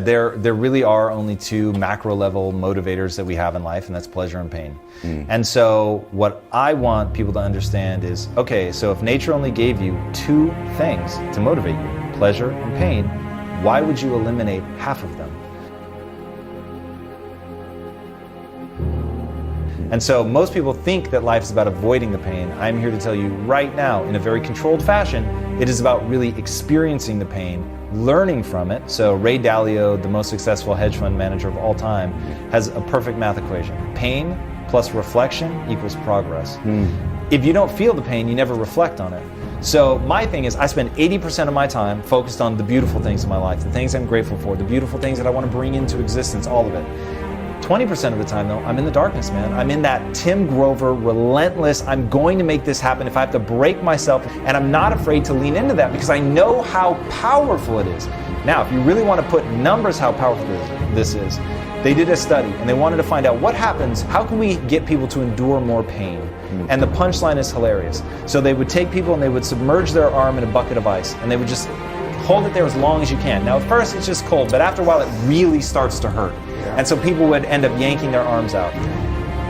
there really are only two macro level motivators that we have in life, and that's pleasure and pain. And so what I want people to understand is, okay, so if nature only gave you two things to motivate you, pleasure and pain, why would you eliminate half of them? And so most people think that life is about avoiding the pain. I'm here to tell you right now, in a very controlled fashion, it is about really experiencing the pain, learning from it. So Ray Dalio, the most successful hedge fund manager of all time, has a perfect math equation. Pain plus reflection equals progress. If you don't feel the pain, you never reflect on it. So my thing is, I spend 80% of my time focused on the beautiful things in my life, the things I'm grateful for, the beautiful things that I want to bring into existence, all of it. 20% of the time though, I'm in the darkness, man. I'm in that Tim Grover, relentless, I'm going to make this happen if I have to break myself, and I'm not afraid to lean into that because I know how powerful it is. Now, if you really want to put numbers how powerful this is, they did a study and they wanted to find out what happens, how can we get people to endure more pain? And the punchline is hilarious. So they would take people and they would submerge their arm in a bucket of ice and they would just hold it there as long as you can. Now at first it's just cold, but after a while it really starts to hurt. And so people would end up yanking their arms out.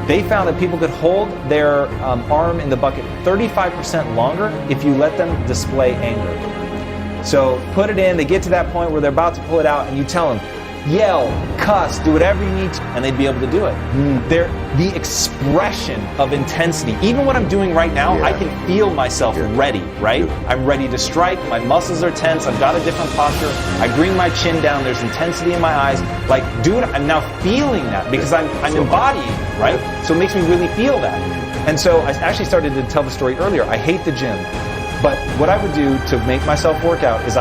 They found that people could hold their arm in the bucket 35% longer if you let them display anger. So put it in, they get to that point where they're about to pull it out and you tell them, yell, cuss, do whatever you need to, and they'd be able to do it. The expression of intensity, even what I'm doing right now, I can feel myself ready, right? I'm ready to strike, my muscles are tense, I've got a different posture, I bring my chin down, there's intensity in my eyes. Like, dude, I'm now feeling that because I'm embodying it, right? So it makes me really feel that. And so I actually started to tell the story earlier, I hate the gym. But what I would do to make myself work out is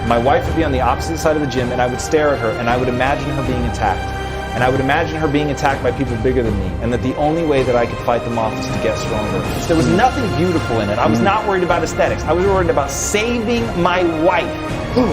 my wife would be on the opposite side of the gym and I would stare at her and I would imagine her being attacked. And I would imagine her being attacked by people bigger than me, and that the only way that I could fight them off is to get stronger. There was nothing beautiful in it. I was not worried about aesthetics. I was worried about saving my wife.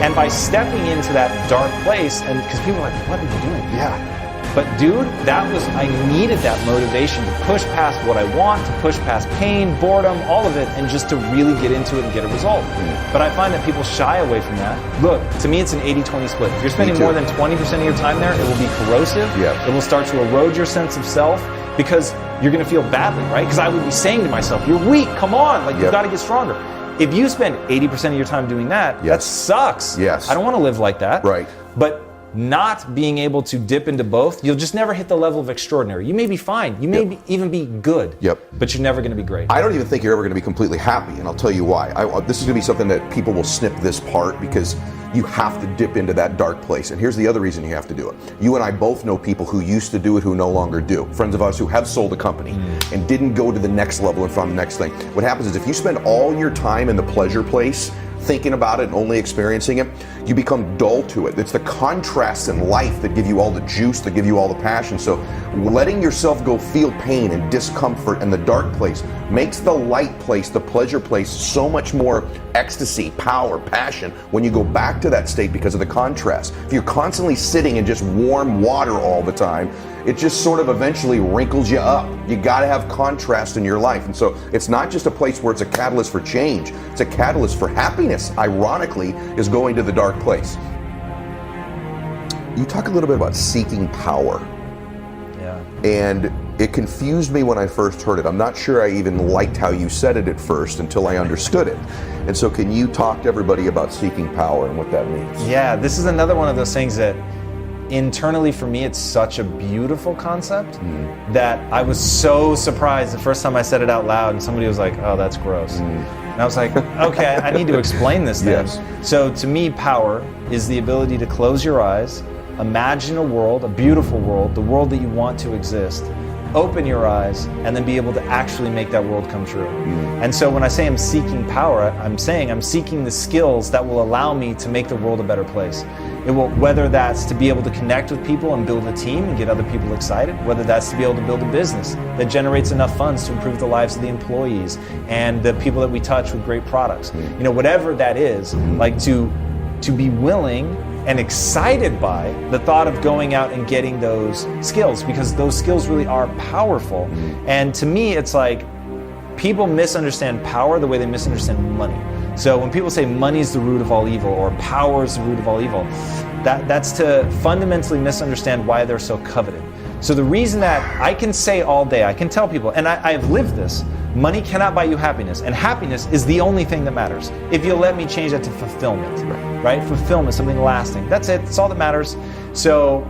And by stepping into that dark place, and because people are like, what are you doing? But dude, I needed that motivation to push past what I want, to push past pain, boredom, all of it, and just to really get into it and get a result. But I find that people shy away from that. Look, to me it's an 80-20 split. If you're spending more than 20% of your time there, it will be corrosive. It will start to erode your sense of self because you're going to feel badly, right? Because I would be saying to myself, you're weak, come on, like you've got to get stronger. If you spend 80% of your time doing that, that sucks. I don't want to live like that. But not being able to dip into both, you'll just never hit the level of extraordinary. You may be fine, you may even be good, but you're never going to be great. I don't even think you're ever going to be completely happy, and I'll tell you why. This is going to be something that people will snip this part because you have to dip into that dark place. And here's the other reason you have to do it. You and I both know people who used to do it who no longer do. Friends of ours who have sold a company and didn't go to the next level and found the next thing. What happens is if you spend all your time in the pleasure place, thinking about it and only experiencing it, you become dull to it. It's the contrasts in life that give you all the juice, that give you all the passion. So letting yourself go feel pain and discomfort in the dark place makes the light place, the pleasure place, so much more ecstasy, power, passion when you go back to that state because of the contrast. If you're constantly sitting in just warm water all the time, it just sort of eventually wrinkles you up. You got to have contrast in your life. And so it's not just a place where it's a catalyst for change, it's a catalyst for happiness, ironically, is going to the dark place. You talk a little bit about seeking power. And it confused me when I first heard it. I'm not sure I even liked how you said it at first until I understood it. And so can you talk to everybody about seeking power and what that means? Yeah, this is another one of those things that internally for me, it's such a beautiful concept that I was so surprised the first time I said it out loud and somebody was like, oh, that's gross. And I was like, okay, I need to explain this then. So to me, power is the ability to close your eyes, imagine a world, a beautiful world, the world that you want to exist, open your eyes, and then be able to actually make that world come true. And so when I say I'm seeking power, I'm saying I'm seeking the skills that will allow me to make the world a better place. It will, whether that's to be able to connect with people and build a team and get other people excited, whether that's to be able to build a business that generates enough funds to improve the lives of the employees and the people that we touch with great products. You know, whatever that is, like to be willing and excited by the thought of going out and getting those skills, because those skills really are powerful. And to me, it's like people misunderstand power the way they misunderstand money. So when people say money is the root of all evil or power is the root of all evil, That's to fundamentally misunderstand why they're so coveted. So the reason that I can say all day, I can tell people, and I've lived this, money cannot buy you happiness, and happiness is the only thing that matters. If you'll let me change that to fulfillment, right? Fulfillment, something lasting. That's it, that's all that matters. So,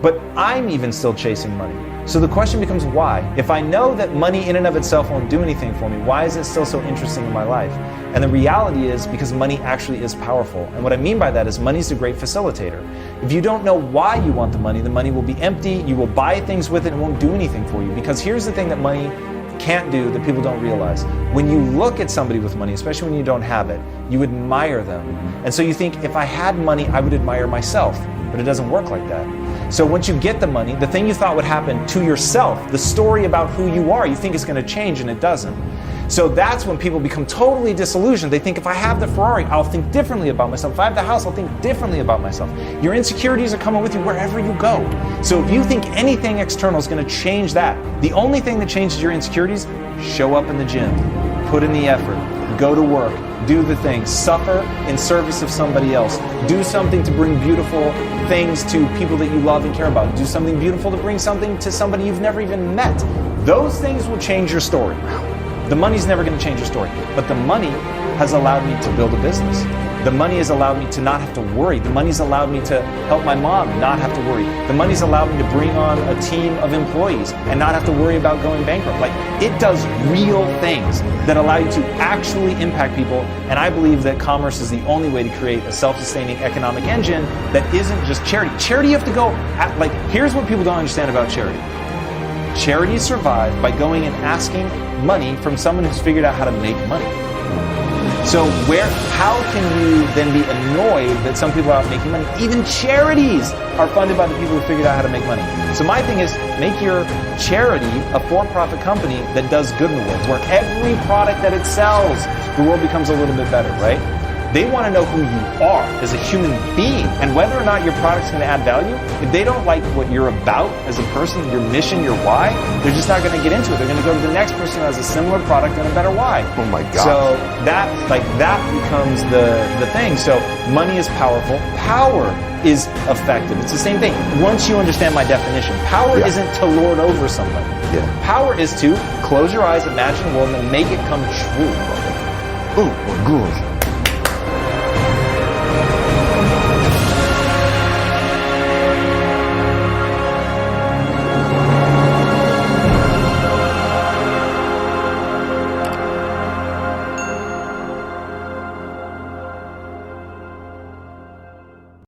but I'm even still chasing money. So the question becomes why? If I know that money in and of itself won't do anything for me, why is it still so interesting in my life? And the reality is because money actually is powerful. And what I mean by that is money is a great facilitator. If you don't know why you want the money will be empty, you will buy things with it and it won't do anything for you. Because here's the thing that money can't do that people don't realize. When you look at somebody with money, especially when you don't have it, you admire them. And so you think, if I had money, I would admire myself. But it doesn't work like that. So once you get the money, the thing you thought would happen to yourself, the story about who you are, you think it's going to change and it doesn't. So that's when people become totally disillusioned. They think, if I have the Ferrari, I'll think differently about myself. If I have the house, I'll think differently about myself. Your insecurities are coming with you wherever you go. So if you think anything external is going to change that, the only thing that changes your insecurities, show up in the gym, put in the effort, go to work, do the thing, suffer in service of somebody else, do something to bring beautiful things to people that you love and care about, do something beautiful to bring something to somebody you've never even met. Those things will change your story. The money's never going to change your story, but the money has allowed me to build a business. The money has allowed me to not have to worry. The money's allowed me to help my mom not have to worry. The money's allowed me to bring on a team of employees and not have to worry about going bankrupt. Like, it does real things that allow you to actually impact people. And I believe that commerce is the only way to create a self-sustaining economic engine that isn't just charity. Charity, you have to go at, like, here's what people don't understand about charity. Charities survive by going and asking money from someone who's figured out how to make money. So how can you then be annoyed that some people are out making money? Even charities are funded by the people who figured out how to make money. So my thing is, make your charity a for-profit company that does good in the world, where every product that it sells, the world becomes a little bit better, right? They want to know who you are as a human being, and whether or not your product's going to add value. If they don't like what you're about as a person, your mission, your why, they're just not going to get into it. They're going to go to the next person who has a similar product and a better why. Oh my God. So that becomes the thing. So money is powerful. Power is effective. It's the same thing. Once you understand my definition, power isn't to lord over somebody. Power is to close your eyes, imagine a world, and make it come true. Oh my gosh.